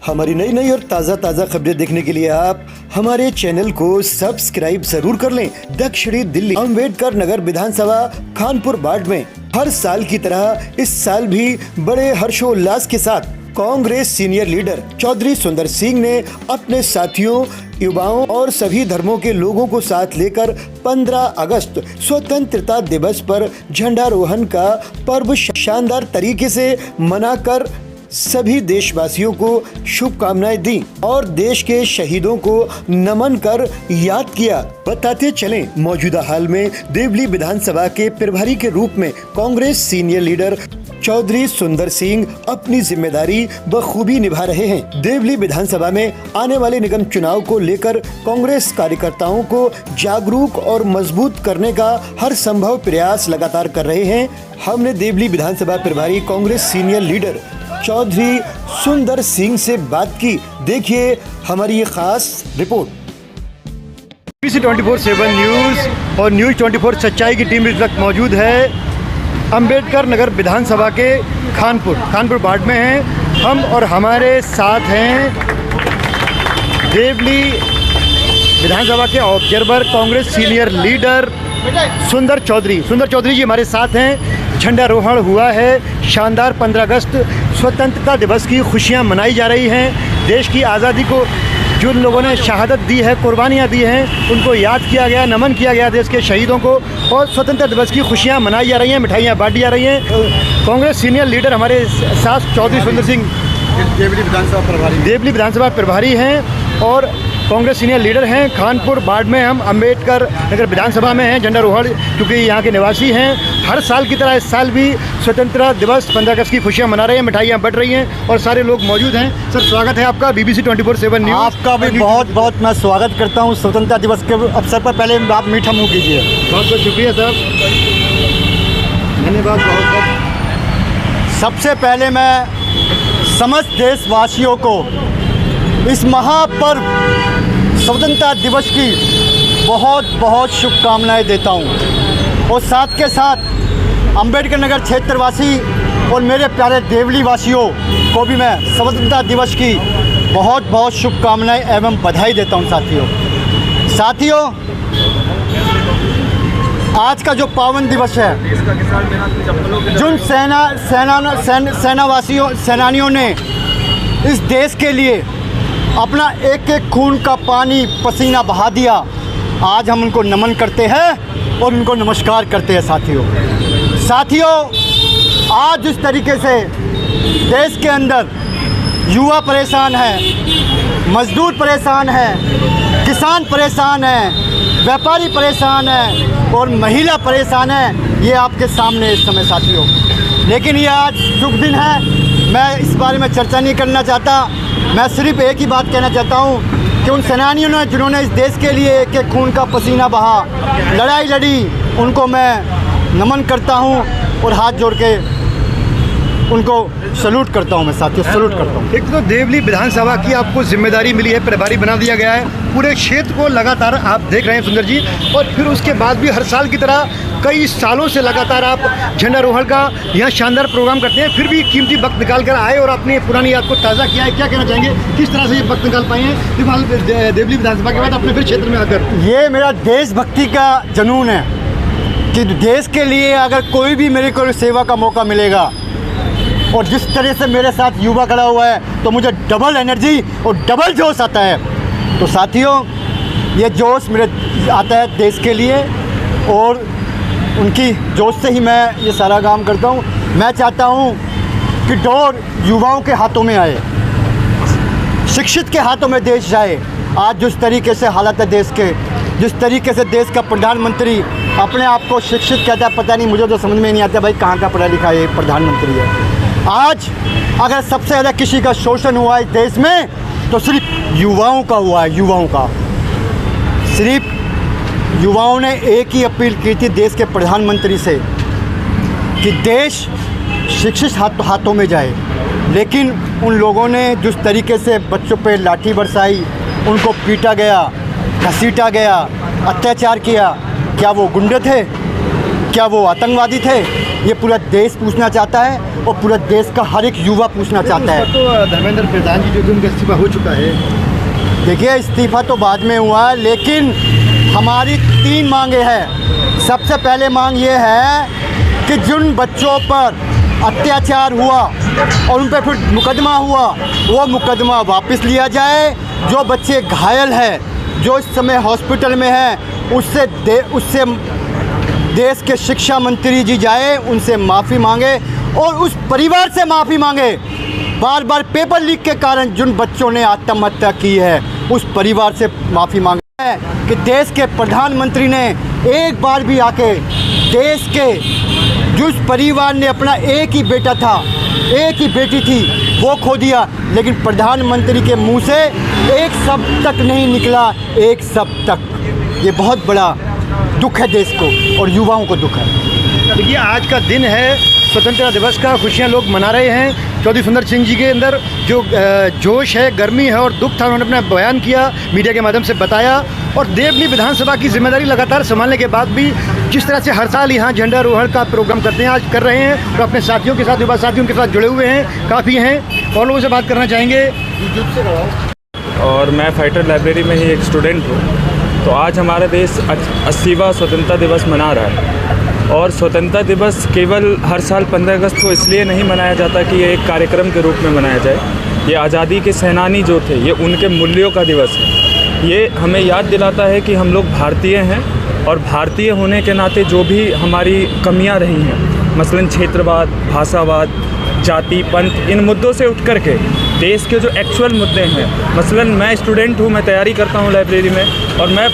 हमारी नई नई और ताज़ा खबरें देखने के लिए आप हमारे चैनल को सब्सक्राइब जरूर कर लें। दक्षिणी दिल्ली अम्बेडकर नगर विधानसभा खानपुर वार्ड में हर साल की तरह इस साल भी बड़े हर्षोल्लास के साथ कांग्रेस सीनियर लीडर चौधरी सुंदर सिंह ने अपने साथियों, युवाओं और सभी धर्मों के लोगों को साथ लेकर 15 अगस्त स्वतंत्रता दिवस पर झंडारोहण का पर्व शानदार तरीके से मनाकर सभी देशवासियों को शुभकामनाएं दी और देश के शहीदों को नमन कर याद किया। बताते चलें, मौजूदा हाल में देवली विधानसभा के प्रभारी के रूप में कांग्रेस सीनियर लीडर चौधरी सुंदर सिंह अपनी जिम्मेदारी बखूबी निभा रहे हैं। देवली विधानसभा में आने वाले निगम चुनाव को लेकर कांग्रेस कार्यकर्ताओं को जागरूक और मजबूत करने का हर संभव प्रयास लगातार कर रहे हैं। हमने देवली विधानसभा प्रभारी कांग्रेस सीनियर लीडर चौधरी सुंदर सिंह से बात की। देखिए हमारी ये खास रिपोर्ट। BBC 24/7 न्यूज़ और न्यूज़ 24 सच्चाई की टीम इस वक्त मौजूद है अम्बेडकर नगर विधानसभा के खानपुर वार्ड में हैं हम, और हमारे साथ हैं देवली विधानसभा के ऑब्जर्वर कांग्रेस सीनियर लीडर सुंदर चौधरी जी हमारे साथ हैं। झंडारोहण हुआ है, शानदार 15 अगस्त स्वतंत्रता दिवस की खुशियां मनाई जा रही हैं। देश की आज़ादी को जिन लोगों ने शहादत दी है, कुर्बानियां दी हैं, उनको याद किया गया, नमन किया गया देश के शहीदों को, और स्वतंत्रता दिवस की खुशियां मनाई जा रही हैं, मिठाइयां बांटी जा रही हैं। कांग्रेस सीनियर लीडर हमारे साथ चौधरी सुंदर सिंह देवली विधानसभा प्रभारी हैं और कांग्रेस सीनियर लीडर हैं। खानपुर वार्ड में हम अम्बेडकर नगर विधानसभा में हैं। झंडारोहण क्योंकि यहाँ के निवासी हैं, हर साल की तरह इस साल भी स्वतंत्रता दिवस 15 अगस्त की खुशियाँ मना रहे हैं, मिठाइयाँ बंट रही हैं और सारे लोग मौजूद हैं। सर, स्वागत है आपका BBC 24/7 न्यूज़। आपका भी बहुत मैं स्वागत करता हूँ स्वतंत्रता दिवस के अवसर पर। पहले आप मीठा मुँह कीजिए। बहुत बहुत शुक्रिया साहब, धन्यवाद बहुत बहुत। सबसे पहले मैं समस्त देशवासियों को इस महापर्व स्वतंत्रता दिवस की बहुत शुभकामनाएं देता हूं, और साथ के साथ अम्बेडकर नगर क्षेत्रवासी और मेरे प्यारे देवली वासियों को भी मैं स्वतंत्रता दिवस की बहुत शुभकामनाएं एवं बधाई देता हूं। साथियों, आज का जो पावन दिवस है, जिन सेनानियों ने इस देश के लिए अपना एक एक खून का पानी पसीना बहा दिया, आज हम उनको नमन करते हैं और उनको नमस्कार करते हैं। साथियों, आज जिस तरीके से देश के अंदर युवा परेशान है, मजदूर परेशान है, किसान परेशान है, व्यापारी परेशान है और महिला परेशान है, ये आपके सामने इस समय साथियों। लेकिन ये आज शुभ दिन है, मैं इस बारे में चर्चा नहीं करना चाहता। मैं सिर्फ एक ही बात कहना चाहता हूँ कि उन सेनानियों ने जिन्होंने इस देश के लिए एक एक खून का पसीना बहा, लड़ाई लड़ी, उनको मैं नमन करता हूँ और हाथ जोड़ के उनको सैल्यूट करता हूँ। मैं साथियों सैल्यूट करता हूँ। एक तो देवली विधानसभा की आपको जिम्मेदारी मिली है, प्रभारी बना दिया गया है, पूरे क्षेत्र को लगातार आप देख रहे हैं सुंदर जी, और फिर उसके बाद भी हर साल की तरह कई सालों से लगातार आप झंडारोहण का यहाँ शानदार प्रोग्राम करते हैं। फिर भी कीमती वक्त निकाल कर आए और अपनी पुरानी याद को ताज़ा किया है। क्या कहना चाहेंगे, किस तरह से ये वक्त निकाल पाए हैं देवली विधानसभा के बाद अपने फिर क्षेत्र में आकर? ये मेरा देशभक्ति का जुनून है कि देश के लिए अगर कोई भी मेरे को सेवा का मौका मिलेगा, और जिस तरह से मेरे साथ युवा खड़ा हुआ है, तो मुझे डबल एनर्जी और डबल जोश आता है। तो साथियों, ये जोश मेरे आता है देश के लिए, और उनकी जोश से ही मैं ये सारा काम करता हूँ। मैं चाहता हूँ कि डोर युवाओं के हाथों में आए, शिक्षित के हाथों में देश जाए। आज जिस तरीके से हालत है देश के, जिस तरीके से देश का प्रधानमंत्री अपने आप को शिक्षित कहता है, पता नहीं, मुझे तो समझ में नहीं आता भाई कहाँ का पढ़ा लिखा ये प्रधानमंत्री है। आज अगर सबसे ज़्यादा किसी का शोषण हुआ है देश में, तो सिर्फ युवाओं का हुआ है। युवाओं का सिर्फ युवाओं ने एक ही अपील की थी देश के प्रधानमंत्री से कि देश शिक्षित हाथों में जाए, लेकिन उन लोगों ने जिस तरीके से बच्चों पे लाठी बरसाई, उनको पीटा गया, घसीटा गया, अत्याचार किया, क्या वो गुंडे थे? क्या वो आतंकवादी थे? ये पूरा देश पूछना चाहता है और पूरा देश का हर एक युवा पूछना चाहता है। तो धर्मेंद्र प्रधान जी जो कि उनका इस्तीफा हो चुका है। देखिए, इस्तीफा तो बाद में हुआ है, लेकिन हमारी 3 मांगे हैं। सबसे पहले मांग ये है कि जिन बच्चों पर अत्याचार हुआ और उन पर फिर मुकदमा हुआ, वो मुकदमा वापस लिया जाए। जो बच्चे घायल हैं, जो इस समय हॉस्पिटल में हैं, उससे देश के शिक्षा मंत्री जी जाए, उनसे माफ़ी मांगे और उस परिवार से माफ़ी मांगे। बार बार पेपर लीक के कारण जिन बच्चों ने आत्महत्या की है, उस परिवार से माफ़ी मांगे कि देश के प्रधानमंत्री ने एक बार भी आके देश के जिस परिवार ने अपना एक ही बेटा था, एक ही बेटी थी, वो खो दिया, लेकिन प्रधानमंत्री के मुंह से एक शब्द तक नहीं निकला, एक शब्द तक। ये बहुत बड़ा दुख है देश को और युवाओं को दुख है। देखिए, आज का दिन है स्वतंत्रता दिवस का, खुशियाँ लोग मना रहे हैं। चौधरी सुंदर सिंह जी के अंदर जो जोश है, गर्मी है और दुख था, उन्होंने अपना बयान किया, मीडिया के माध्यम से बताया। और देवनी विधानसभा की जिम्मेदारी लगातार संभालने के बाद भी जिस तरह से हर साल यहाँ झंडारोहण का प्रोग्राम करते हैं, आज कर रहे हैं और अपने साथियों के साथ, युवा साथियों के साथ जुड़े हुए हैं, काफ़ी हैं। और लोगों से बात करना चाहेंगे। और मैं फाइटर लाइब्रेरी में ही एक स्टूडेंट हूँ। तो आज हमारा देश 80वां स्वतंत्रता दिवस मना रहा है। और स्वतंत्रता दिवस केवल हर साल 15 अगस्त को इसलिए नहीं मनाया जाता कि ये एक कार्यक्रम के रूप में मनाया जाए। ये आज़ादी के सेनानी जो थे, ये उनके मूल्यों का दिवस है। ये हमें याद दिलाता है कि हम लोग भारतीय हैं और भारतीय होने के नाते जो भी हमारी कमियां रही हैं, मसलन क्षेत्रवाद, भाषावाद, जाति, पंथ, इन मुद्दों से उठ कर के देश के जो एक्चुअल मुद्दे हैं, मसलन मैं स्टूडेंट हूँ, मैं तैयारी करता हूँ लाइब्रेरी में, और मैं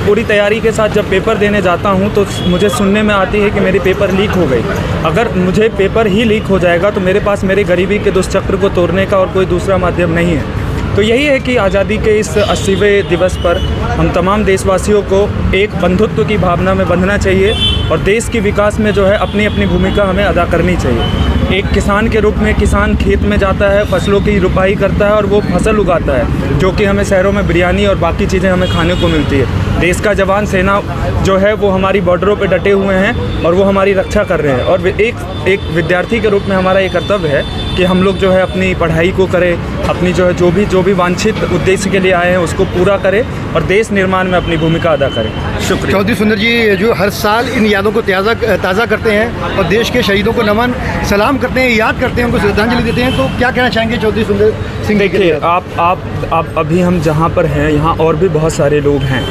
पूरी तैयारी के साथ जब पेपर देने जाता हूँ तो मुझे सुनने में आती है कि मेरी पेपर लीक हो गई। अगर मुझे पेपर ही लीक हो जाएगा तो मेरे पास मेरे गरीबी के दुष्चक्र को तोड़ने का और कोई दूसरा माध्यम नहीं है। तो यही है कि आज़ादी के इस 80वें दिवस पर हम तमाम देशवासियों को एक बंधुत्व की भावना में बंधना चाहिए और देश के विकास में जो है अपनी अपनी भूमिका हमें अदा करनी चाहिए। एक किसान के रूप में किसान खेत में जाता है, फसलों की रुपाई करता है और वो फसल उगाता है, जो कि हमें शहरों में बिरयानी और बाकी चीज़ें हमें खाने को मिलती है। देश का जवान, सेना जो है वो हमारी बॉर्डरों पे डटे हुए हैं और वो हमारी रक्षा कर रहे हैं। और एक विद्यार्थी के रूप में हमारा ये कर्तव्य है कि हम लोग जो है अपनी पढ़ाई को करें, अपनी जो है जो भी वांछित उद्देश्य के लिए आए हैं उसको पूरा करें और देश निर्माण में अपनी भूमिका अदा करें। शुक्रिया। चौधरी सुंदर जी जो हर साल इन यादों को ताज़ा करते हैं और देश के शहीदों को नमन सलाम करते हैं, याद करते हैं, उनको श्रद्धांजलि देते हैं, तो क्या कहना चाहेंगे चौधरी सुंदर सिंह? देखिए, आप अभी हम जहाँ पर हैं यहाँ और भी बहुत सारे लोग हैं।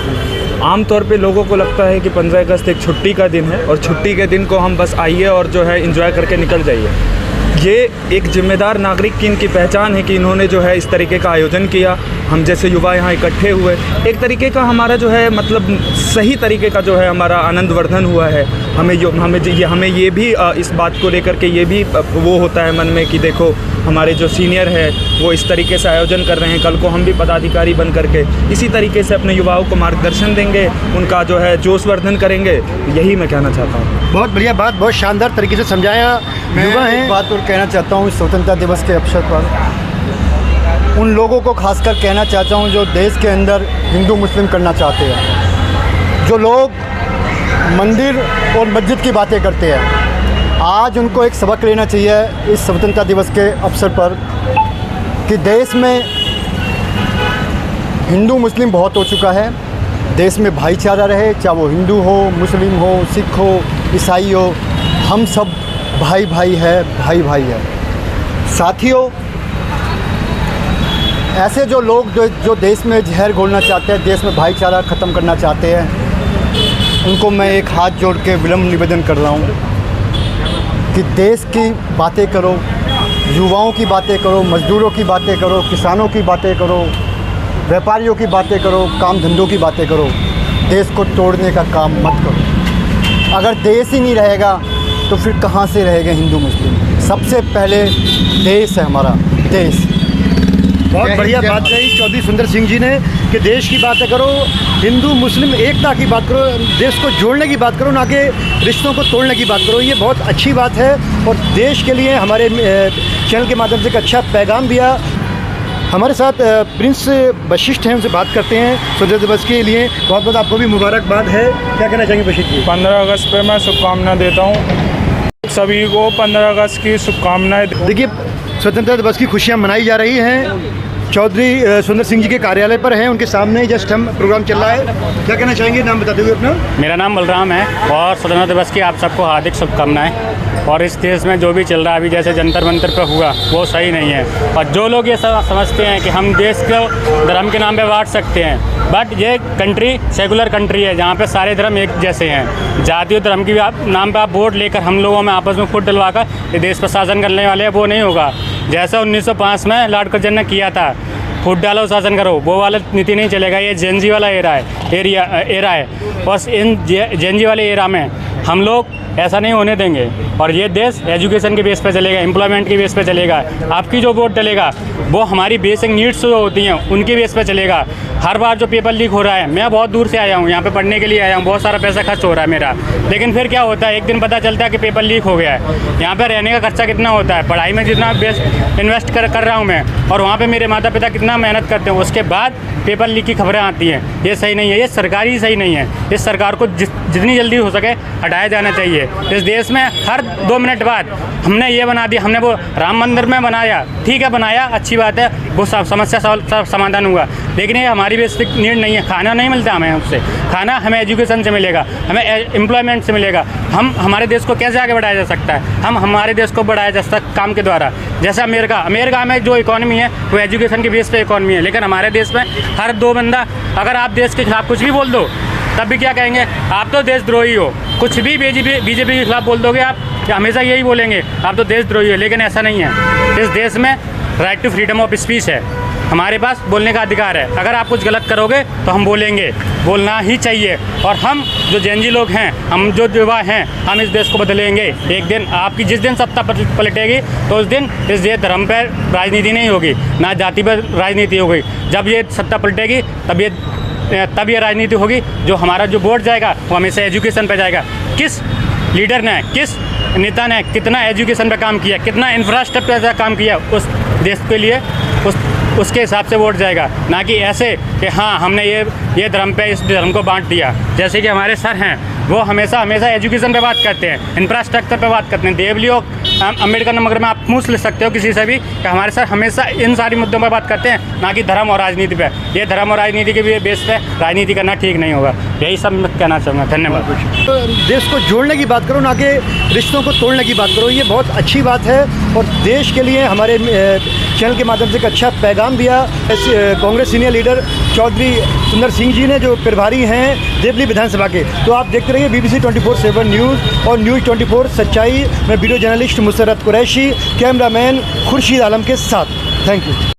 आमतौर पे लोगों को लगता है कि 15 अगस्त एक छुट्टी का दिन है और छुट्टी के दिन को हम बस आइए और जो है एंजॉय करके निकल जाइए। ये एक जिम्मेदार नागरिक की इनकी पहचान है कि इन्होंने जो है इस तरीके का आयोजन किया, हम जैसे युवा यहाँ इकट्ठे हुए, एक तरीके का हमारा जो है मतलब सही तरीके का जो है हमारा आनंदवर्धन हुआ है। हमें ये भी इस बात को लेकर के ये भी वो होता है मन में कि देखो हमारे जो सीनियर है वो इस तरीके से आयोजन कर रहे हैं, कल को हम भी पदाधिकारी बन करके इसी तरीके से अपने युवाओं को मार्गदर्शन देंगे, उनका जो है जोशवर्धन करेंगे। यही मैं कहना चाहता हूँ। बहुत बढ़िया बात, बहुत शानदार तरीके से समझाया। युवा मैं हैं। एक बात और कहना चाहता हूँ स्वतंत्रता दिवस के अवसर पर उन लोगों को खासकर कहना चाहता हूँ जो देश के अंदर हिंदू मुस्लिम करना चाहते हैं, जो लोग मंदिर और मस्जिद की बातें करते हैं। आज उनको एक सबक लेना चाहिए इस स्वतंत्रता दिवस के अवसर पर कि देश में हिंदू मुस्लिम बहुत हो चुका है। देश में भाईचारा रहे, चाहे वो हिंदू हो, मुस्लिम हो, सिख हो, ईसाई हो, हम सब भाई भाई है, भाई भाई है। साथियों, ऐसे जो लोग जो देश में जहर घोलना चाहते हैं, देश में भाईचारा ख़त्म करना चाहते हैं, उनको मैं एक हाथ जोड़ के विनम्र निवेदन कर रहा हूँ कि देश की बातें करो, युवाओं की बातें करो, मज़दूरों की बातें करो, किसानों की बातें करो, व्यापारियों की बातें करो, काम धंधों की बातें करो। देश को तोड़ने का काम मत करो। अगर देश ही नहीं रहेगा तो फिर कहाँ से रहेंगे हिंदू मुस्लिम? सबसे पहले देश है हमारा, देश। बहुत बढ़िया बात कही चौधरी सुंदर सिंह जी ने कि देश की बातें करो, हिंदू मुस्लिम एकता की बात करो, देश को जोड़ने की बात करो, ना कि रिश्तों को तोड़ने की बात करो। ये बहुत अच्छी बात है और देश के लिए हमारे चैनल के माध्यम से एक अच्छा पैगाम दिया। हमारे साथ प्रिंस वशिष्ठ हैं, उनसे बात करते हैं स्वतंत्रता दिवस के लिए। बहुत बहुत आपको भी मुबारकबाद है। क्या कहना चाहेंगे वशिष्ठ जी? 15 अगस्त पे मैं शुभकामनाएं देता हूँ सभी को। 15 अगस्त की शुभकामनाएं। देखिए, स्वतंत्रता दिवस की खुशियाँ मनाई जा रही हैं। चौधरी सुंदर सिंह जी के कार्यालय पर हैं, उनके सामने जस्ट हम प्रोग्राम चल रहा है। क्या कहना चाहेंगे? नाम बताते हुए अपना। मेरा नाम बलराम है और स्वतंत्रता दिवस की आप सबको हार्दिक शुभकामनाएं। और इस देश में जो भी चल रहा है अभी, जैसे जंतर मंतर पे हुआ, वो सही नहीं है। और जो लोग ये समझते हैं कि हम देश को धर्म के नाम पे बांट सकते हैं, बट ये कंट्री सेकुलर कंट्री है जहाँ पे सारे धर्म एक जैसे हैं। जाति और धर्म के नाम पे आप वोट लेकर हम लोगों में आपस में फुट डलवाकर ये देश पर शासन करने वाले हैं, वो नहीं होगा। जैसा 1905 में लॉर्ड कर्जन ने किया था, फुट डालो शासन करो, वो वाला नीति नहीं चलेगा। ये जेनजी वाला एरा है। बस इन जेनजी वाले एरा में हम लोग ऐसा नहीं होने देंगे। और ये देश एजुकेशन के बेस पे चलेगा, एम्प्लॉयमेंट के बेस पे चलेगा। आपकी जो वोट डलेगा वो हमारी बेसिक नीड्स जो होती हैं उनके बेस पे चलेगा। हर बार जो पेपर लीक हो रहा है, मैं बहुत दूर से आया हूँ, यहाँ पे पढ़ने के लिए आया हूँ, बहुत सारा पैसा खर्च हो रहा है मेरा, लेकिन फिर क्या होता है, एक दिन पता चलता है कि पेपर लीक हो गया है। यहाँ पे रहने का खर्चा कितना होता है, पढ़ाई में जितना इन्वेस्ट कर रहा हूँ मैं, और वहाँ पे मेरे माता पिता कितना मेहनत करते हैं, उसके बाद पेपर लीक की खबरें आती हैं। ये सही नहीं है, ये सरकार ही सही नहीं है। इस सरकार को जितनी जल्दी हो सके हटाया जाना चाहिए। इस देश में हर 2 मिनट बाद हमने ये बना दिया, हमने वो राम मंदिर में बनाया, ठीक है बनाया, अच्छी बात है, वो समस्या समाधान हुआ, लेकिन ये हमारी बेसिक नीड नहीं है। खाना नहीं मिलता हमें उससे, खाना हमें एजुकेशन से मिलेगा, हमें एम्प्लॉयमेंट से मिलेगा। हम हमारे देश को कैसे आगे बढ़ाया जा सकता है? हम हमारे देश को बढ़ाया जा सकता है काम के द्वारा। जैसे अमेरिका में जो इकॉनमी है वो एजुकेशन के बेस पे इकॉनमी है, लेकिन हमारे देश में हर 2 बंदा, अगर आप देश के खिलाफ कुछ भी बोल दो तब भी क्या कहेंगे, आप तो देशद्रोही हो। कुछ भी बीजेपी के खिलाफ बोल दोगे आप, हमेशा यही बोलेंगे आप तो देशद्रोही हो। लेकिन ऐसा नहीं है। इस देश में right to freedom of speech है, हमारे पास बोलने का अधिकार है। अगर आप कुछ गलत करोगे तो हम बोलेंगे, बोलना ही चाहिए। और हम जो जेनजी लोग हैं, हम जो युवा हैं, हम इस देश को बदलेंगे। एक दिन आपकी जिस दिन सत्ता पलटेगी तो उस दिन इस देश धर्म पर राजनीति नहीं होगी, ना जाति पर राजनीति होगी। जब ये सत्ता पलटेगी तब ये राजनीति होगी। जो हमारा जो वोट जाएगा वो हमेशा एजुकेशन पे जाएगा। किस लीडर ने, किस नेता ने कितना एजुकेशन पे काम किया, कितना इंफ्रास्ट्रक्चर पे काम किया उस देश के लिए, उसके हिसाब से वोट जाएगा। ना कि ऐसे कि हाँ हमने ये धर्म पे इस धर्म को बांट दिया। जैसे कि हमारे सर हैं, वो हमेशा एजुकेशन पे बात करते हैं, इंफ्रास्ट्रक्चर पे बात करते हैं। देवली और अम्बेडकर नगर में आप पूछ ले सकते हो किसी से भी कि हमारे सर हमेशा इन सारी मुद्दों पर बात करते हैं, ना कि धर्म और राजनीति पे। ये धर्म और राजनीति के बेस पे राजनीति करना ठीक नहीं होगा। यही सब मैं कहना चाहूँगा। धन्यवाद। तो देश को जोड़ने की बात करो, ना कि रिश्तों को तोड़ने की बात करो, ये बहुत अच्छी बात है। और देश के लिए हमारे चैनल के माध्यम से एक अच्छा पैगाम दिया कांग्रेस सीनियर लीडर चौधरी सुंदर सिंह जी ने, जो प्रभारी हैं देवली विधानसभा के। तो आप देखते रहिए BBC 24/7 न्यूज़ और न्यूज़ 24 सच्चाई में video journalist Musarrat Qureshi, cameraman Khurshid Alam के साथ। Thank you.